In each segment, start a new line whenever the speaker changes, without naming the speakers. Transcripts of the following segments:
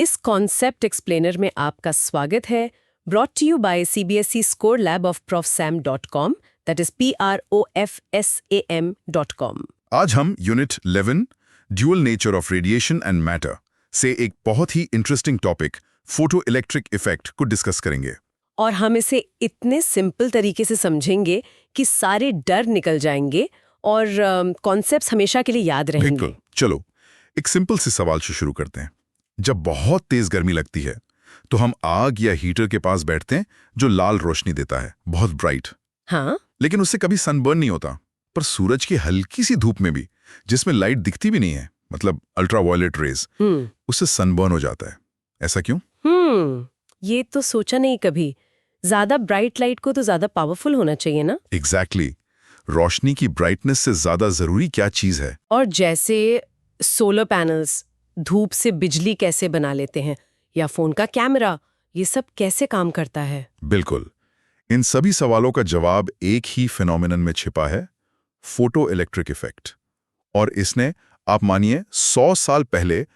इस concept explainer में आपका स्वागत है। Brought to you by CBSE score lab of profsam.com, that is PROFSAM.com।
आज हम unit 11 dual nature of radiation and matter से एक बहुत ही interesting topic photo electric effect को डिस्कस करेंगे।
और हम इसे इतने सिंपल तरीके से समझेंगे कि सारे डर निकल जाएंगे और कॉन्सेप्ट्स हमेशा के लिए याद रहेंगे।
बिल्कुल। चलो एक सिंपल से सवाल से शुरू करते हैं। जब बहुत तेज गर्मी लगती है तो हम आग या हीटर के पास बैठते हैं जो लाल रोशनी देता है, बहुत ब्राइट।
हाँ,
लेकिन उससे कभी सनबर्न नहीं होता। पर सूरज की हल्की सी धूप में भी, जिसमें लाइट दिखती भी नहीं है, मतलब अल्ट्रावायलेट रेज, उससे सनबर्न हो जाता है। ऐसा क्यों?
ये तो सोचा नहीं कभी। ज्यादा ब्राइट लाइट को तो ज्यादा पावरफुल होना चाहिए ना?
एग्जैक्टली। रोशनी की ब्राइटनेस से ज्यादा जरूरी क्या चीज है?
और जैसे सोलर पैनल्स धूप से बिजली कैसे बना लेते हैं, या फोन का कैमरा, ये सब कैसे काम करता है?
बिल्कुल। इन सभी सवालों का जवाब एक ही फिनोमिनन में छिपा है, फोटो इलेक्ट्रिक इफेक्ट। और इसने, आप मानिए, 100 साल पहले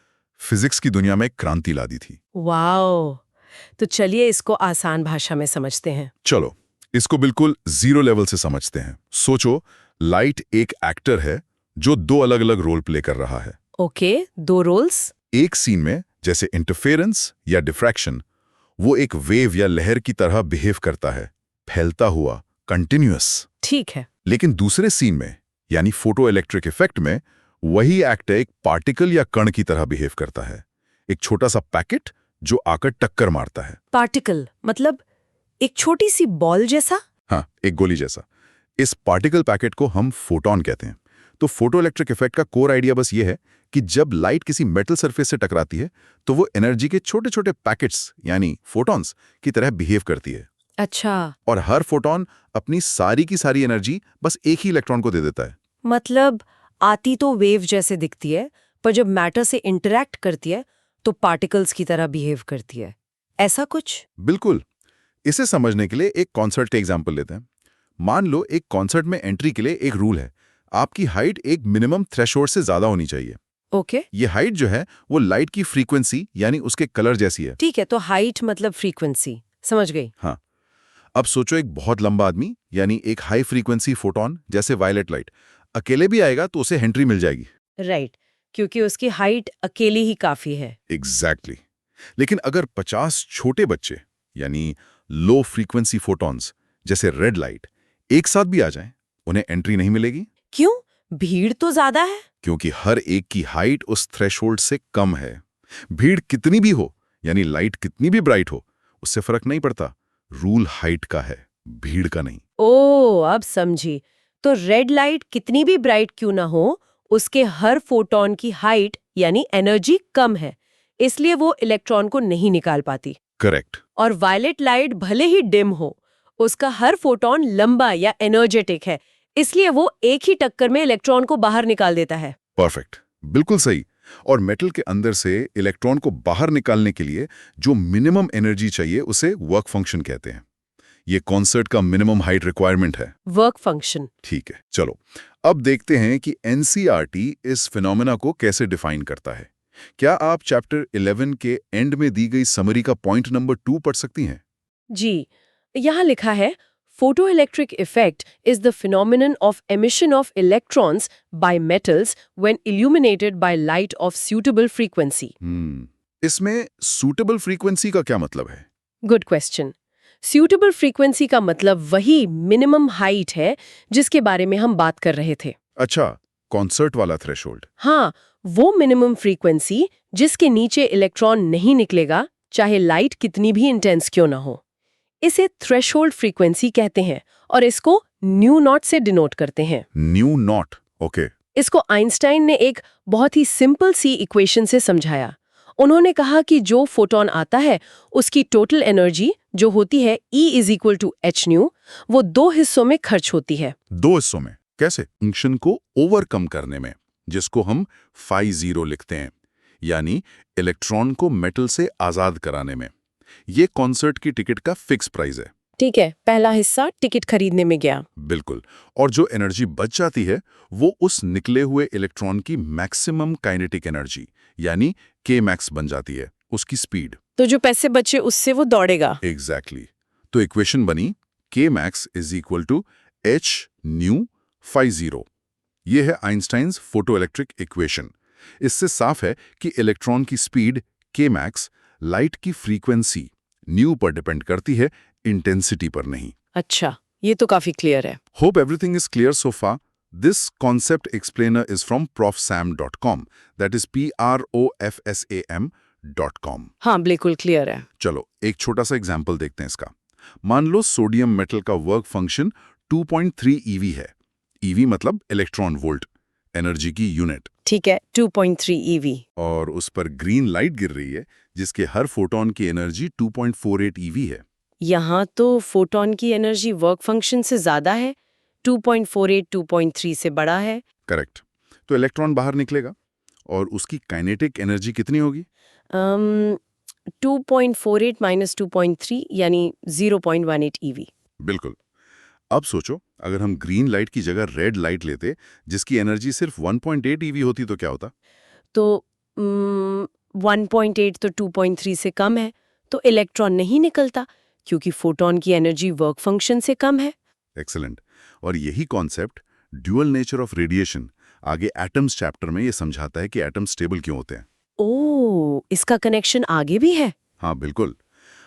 फिजिक्स की दुनिया में क्रांति ला दी थी।
वाओ! तो चलिए इसको आसान भाषा में समझते हैं।
चलो इसको बिल्कुल जीरो लेवल से समझते हैं। सोचो, लाइट एक एक्टर है जो दो अलग अलग रोल प्ले कर रहा है।
ओके, दो रोल्स।
एक सीन में, जैसे इंटरफेरेंस या डिफ्रैक्शन, वो एक वेव या लहर की तरह बिहेव करता है, फैलता हुआ, कंटिन्यूअस।
ठीक है।
लेकिन दूसरे सीन में, यानी फोटो इलेक्ट्रिक इफेक्ट में, वही एक्टर एक पार्टिकल या कण की तरह बिहेव करता है, एक छोटा सा पैकेट जो आकर टक्कर मारता है।
पार्टिकल मतलब एक छोटी सी बॉल जैसा?
हाँ, एक गोली जैसा। इस पार्टिकल पैकेट को हम फोटॉन कहते हैं। तो फोटो इलेक्ट्रिक इफेक्ट का कोर आइडिया बस ये है कि जब लाइट किसी मेटल सरफेस से टकराती है तो वो एनर्जी के छोटे छोटे पैकेट्स, यानी फोटॉन्स की तरह बिहेव करती है।
अच्छा।
और हर फोटॉन अपनी सारी की सारी एनर्जी बस एक ही इलेक्ट्रॉन को दे देता है।
मतलब आती तो वेव जैसे दिखती है, पर जब मैटर से इंटरैक्ट करती है तो पार्टिकल्स की तरह बिहेव करती है, ऐसा कुछ?
बिल्कुल। इसे समझने के लिए एक कॉन्सर्ट का एग्जाम्पल लेते हैं। मान लो एक कॉन्सर्ट में एंट्री के लिए एक रूल है, आपकी हाइट एक मिनिमम थ्रेशोल्ड से ज्यादा होनी चाहिए।
ओके।
ये हाइट जो है वो लाइट की फ्रीक्वेंसी यानी उसके कलर जैसी है।
ठीक है, तो हाइट मतलब फ्रीक्वेंसी, समझ गई।
हाँ। अब सोचो एक बहुत लंबा आदमी, यानी एक हाई फ्रीक्वेंसी फोटॉन जैसे वायलेट लाइट, अकेले भी आएगा तो उसे एंट्री मिल जाएगी।
राइट, क्योंकि उसकी हाइट अकेली ही काफी है।
एग्जैक्टली। लेकिन अगर 50 छोटे बच्चे, यानी लो फ्रीक्वेंसी फोटॉन्स जैसे रेड लाइट, एक साथ भी आ जाएं, उन्हें एंट्री नहीं मिलेगी।
क्यों? भीड़ तो ज्यादा है।
क्योंकि हर एक की हाइट उस थ्रेशोल्ड से कम है। भीड़ कितनी भी हो, यानी लाइट कितनी भी ब्राइट हो, उससे फर्क नहीं पड़ता। रूल हाइट का है, भीड़ का नहीं।
अब समझी। तो रेड लाइट कितनी भी ब्राइट क्यों ना हो, उसके हर फोटॉन की हाइट यानी एनर्जी कम है, इसलिए वो इलेक्ट्रॉन को नहीं निकाल पाती।
करेक्ट।
और वायलेट लाइट भले ही डिम हो, उसका हर फोटॉन लंबा या एनर्जेटिक है, इसलिए वो एक ही टक्कर में इलेक्ट्रॉन को बाहर निकाल देता है।
परफेक्ट, बिल्कुल सही। और मेटल के अंदर से इलेक्ट्रॉन को बाहर निकालने के लिए जो मिनिमम एनर्जी चाहिए उसे वर्क फंक्शन कहते हैं। ये कॉन्सर्ट का मिनिमम हाइट रिक्वायरमेंट है।
Work function.
ठीक है, चलो अब देखते हैं कि एनसीईआरटी इस फिनोमेना को कैसे डिफाइन करता है। क्या आप चैप्टर 11 के एंड में दी गई समरी का पॉइंट नंबर 2 पढ़ सकती हैं?
जी, यहाँ लिखा है, photoelectric effect is the phenomenon of emission of electrons by metals when illuminated by light of suitable frequency.
इसमें suitable frequency का क्या मतलब है?
Good question. Suitable frequency का मतलब वही minimum height है जिसके बारे में हम बात कर रहे थे।
अच्छा, कॉन्सर्ट वाला थ्रेशोल्ड।
हाँ, वो मिनिमम फ्रीक्वेंसी जिसके नीचे इलेक्ट्रॉन नहीं निकलेगा, चाहे लाइट कितनी भी इंटेंस क्यों ना हो। इसे थ्रेशोल्ड फ्रीक्वेंसी कहते हैं और इसको न्यू नॉट से डिनोट करते हैं।
New not, okay.
इसको आइंस्टाइन ने एक बहुत ही सिंपल सी इक्वेशन से समझाया। उन्होंने कहा कि जो फोटॉन आता है उसकी टोटल एनर्जी जो होती है E=hν, वो दो हिस्सों में खर्च होती है।
दो हिस्सों में कैसे? फंक्शन को ओवरकम करने में, जिसको हम φ0 लिखते हैं, यानी इलेक्ट्रॉन को मेटल से आजाद कराने में। ये कॉन्सर्ट की टिकट का फिक्स प्राइस है।
ठीक है, पहला हिस्सा टिकट खरीदने में गया।
बिल्कुल। और जो एनर्जी बच जाती है वो उस निकले हुए इलेक्ट्रॉन की मैक्सिमम काइनेटिक एनर्जी यानी Kmax बन जाती है। उसकी स्पीड।
तो जो पैसे बचे उससे वो दौड़ेगा।
एग्जैक्टली। तो इक्वेशन बनी k max is equal to h nu phi 0। ये है आइंस्टाइन्स फोटोइलेक्ट्रिक इक्वेशन। इससे साफ है कि इलेक्ट्रॉन की स्पीड k max लाइट की फ्रीक्वेंसी न्यू पर डिपेंड करती है, इंटेंसिटी पर नहीं।
अच्छा, ये तो काफी क्लियर है।
Hope everything is clear so far. This concept explainer is from profsam.com. That is profsam.com.
हाँ, बिल्कुल क्लियर है।
चलो एक छोटा सा एग्जाम्पल देखते हैं इसका। मान लो सोडियम मेटल का वर्क फंक्शन 2.3 eV है। eV मतलब इलेक्ट्रॉन वोल्ट, एनर्जी की यूनिट।
ठीक है, 2.3 EV।
और उस पर ग्रीन लाइट गिर रही है जिसके हर फोटोन की एनर्जी 2.48 eV है।
यहाँ तो फोटोन की एनर्जी वर्क फंक्शन से ज्यादा है, 2.48 2.3 से बड़ा है।
करेक्ट। तो इलेक्ट्रॉन बाहर निकलेगा और उसकी काइनेटिक एनर्जी कितनी होगी?
2.48 माइनस 2.3 यानी 0.18 EV।
बिल्कुल। अब सोचो अगर हम ग्रीन लाइट की जगह रेड लाइट लेते जिसकी एनर्जी सिर्फ 1.8 eV होती तो क्या होता?
तो 1.8 तो 2.3 से कम है, तो इलेक्ट्रॉन नहीं निकलता क्योंकि फोटोन की एनर्जी वर्क फंक्शन से कम है।
एक्सीलेंट। और यही concept dual nature of radiation आगे एटम्स चैप्टर में ये समझाता है कि एटम्स स्टेबल क्यों होते हैं।
ओह, इसका कनेक्शन आगे भी है।
हाँ बिल्कुल।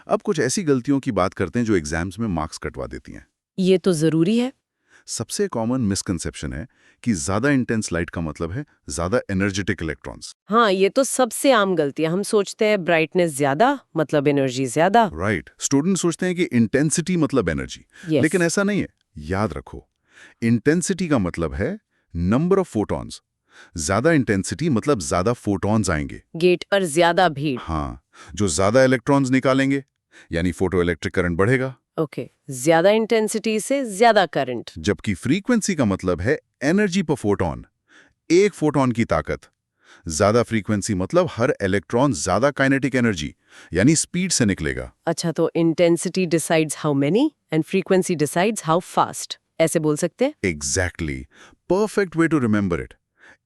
अब कुछ ऐसी गलतियों की बात करते हैं जो एग्जाम्स में मार्क्स कटवा देती हैं।
ये तो जरूरी है।
सबसे कॉमन मिसकंसेप्शन है कि ज्यादा इंटेंस लाइट का मतलब है ज्यादा एनर्जेटिक इलेक्ट्रॉन्स।
हाँ, ये तो सबसे आम गलती है। हम सोचते हैं ब्राइटनेस ज्यादा मतलब एनर्जी ज्यादा।
राइट। स्टूडेंट सोचते हैं कि इंटेंसिटी मतलब एनर्जी,
Yes.
लेकिन ऐसा नहीं है। याद रखो, इंटेंसिटी का मतलब है नंबर ऑफ फोटॉन्स। ज्यादा इंटेंसिटी मतलब ज्यादा फोटॉन्स आएंगे।
गेट पर ज्यादा भीड़।
हाँ, जो ज्यादा इलेक्ट्रॉन्स निकालेंगे यानी फोटोइलेक्ट्रिक करंट बढ़ेगा।
ओके, ज्यादा इंटेंसिटी से ज्यादा करंट।
जबकि फ्रीक्वेंसी का मतलब है एनर्जी पर फोटॉन, एक फोटॉन की ताकत। ज्यादा फ्रीक्वेंसी मतलब हर इलेक्ट्रॉन ज्यादा काइनेटिक एनर्जी यानी स्पीड से निकलेगा।
अच्छा, तो intensity decides how many and frequency decides how fast, ऐसे बोल सकते हैं?
Exactly. Perfect way to remember it.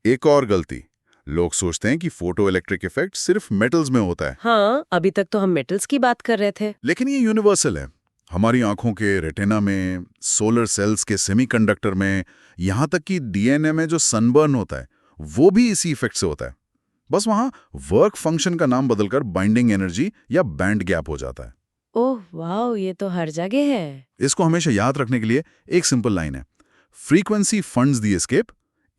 एक और गलती, लोग सोचते हैं कि फोटो इलेक्ट्रिक इफेक्ट सिर्फ मेटल्स में होता है।
हाँ, अभी तक तो हम मेटल्स की बात कर रहे थे।
लेकिन ये यूनिवर्सल है। हमारी आंखों के रेटिना में, सोलर सेल्स के सेमीकंडक्टर में, यहाँ तक कि डीएनए में जो सनबर्न होता है वो भी इसी इफेक्ट से होता है। बस वहां वर्क फंक्शन का नाम बदलकर बाइंडिंग एनर्जी या बैंड गैप हो जाता है।
ओह वाओ, ये तो हर जगह है।
इसको हमेशा याद रखने के लिए एक सिंपल लाइन है, frequency funds the escape,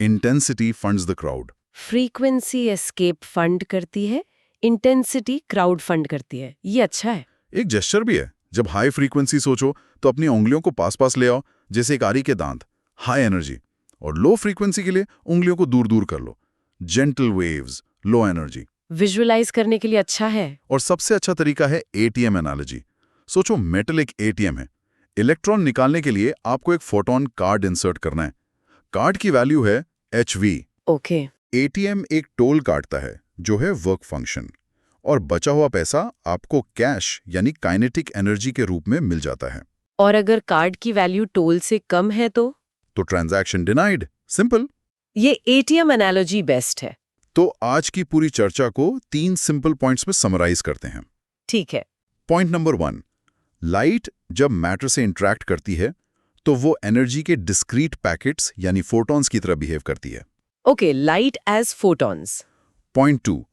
intensity funds the crowd.
Frequency escape fund करती है, इंटेंसिटी क्राउड फंड करती है। ये अच्छा है।
एक जेस्चर भी है। जब हाई फ्रीक्वेंसी सोचो तो अपनी उंगलियों को पास पास ले आओ, जैसे एक आरी के दांत, हाई एनर्जी। और लो फ्रीक्वेंसी के लिए उंगलियों को दूर दूर कर लो, gentle waves, low energy.
Visualise करने के लिए अच्छा है।
और सबसे अच्छा तरीका है एटीएम एनालॉजी। सोचो मेटल एक एटीएम है। इलेक्ट्रॉन निकालने के लिए आपको एक फोटोन कार्ड इंसर्ट करना है। कार्ड की वैल्यू है HV।
ओके।
एटीएम एक टोल काटता है जो है वर्क फंक्शन, और बचा हुआ पैसा आपको कैश यानी काइनेटिक एनर्जी के रूप में मिल जाता है।
और अगर कार्ड की वैल्यू टोल से कम है तो
ट्रांजैक्शन डिनाइड। सिंपल।
ये एटीएम एनालॉजी बेस्ट है।
तो आज की पूरी चर्चा को 3 सिंपल पॉइंट्स में समराइज करते हैं।
ठीक है।
पॉइंट नंबर 1, लाइट जब मैटर से इंटरैक्ट करती है तो वो एनर्जी के डिस्क्रीट पैकेट्स यानी फोटॉन्स की तरह बिहेव करती है।
Okay, light as photons.
Point 2,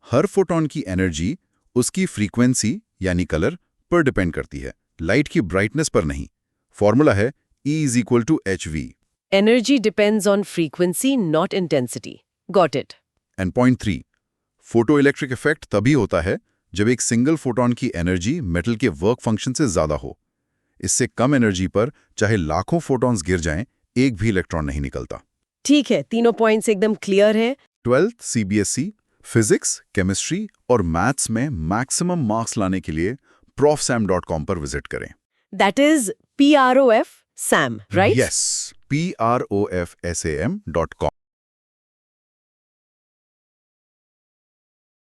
हर फोटॉन की एनर्जी उसकी फ्रीक्वेंसी यानी कलर पर डिपेंड करती है, लाइट की ब्राइटनेस पर नहीं। फॉर्मूला है E = HV।
Energy depends on frequency not intensity. Got it.
And point 3, photoelectric effect तभी होता है जब एक सिंगल फोटॉन की एनर्जी मेटल के वर्क फंक्शन से ज्यादा हो। इससे कम एनर्जी पर चाहे लाखों फोटॉन्स गिर जाएं, एक भी इलेक्ट्रॉन नहीं निकलता।
ठीक है, तीनों पॉइंट्स एकदम क्लियर है।
12th CBSE फिजिक्स, केमिस्ट्री और मैथ्स में मैक्सिमम मार्क्स लाने के लिए profsam.com पर विजिट करें।
That is PROF SAM, right?
Yes, PROFSAM.com।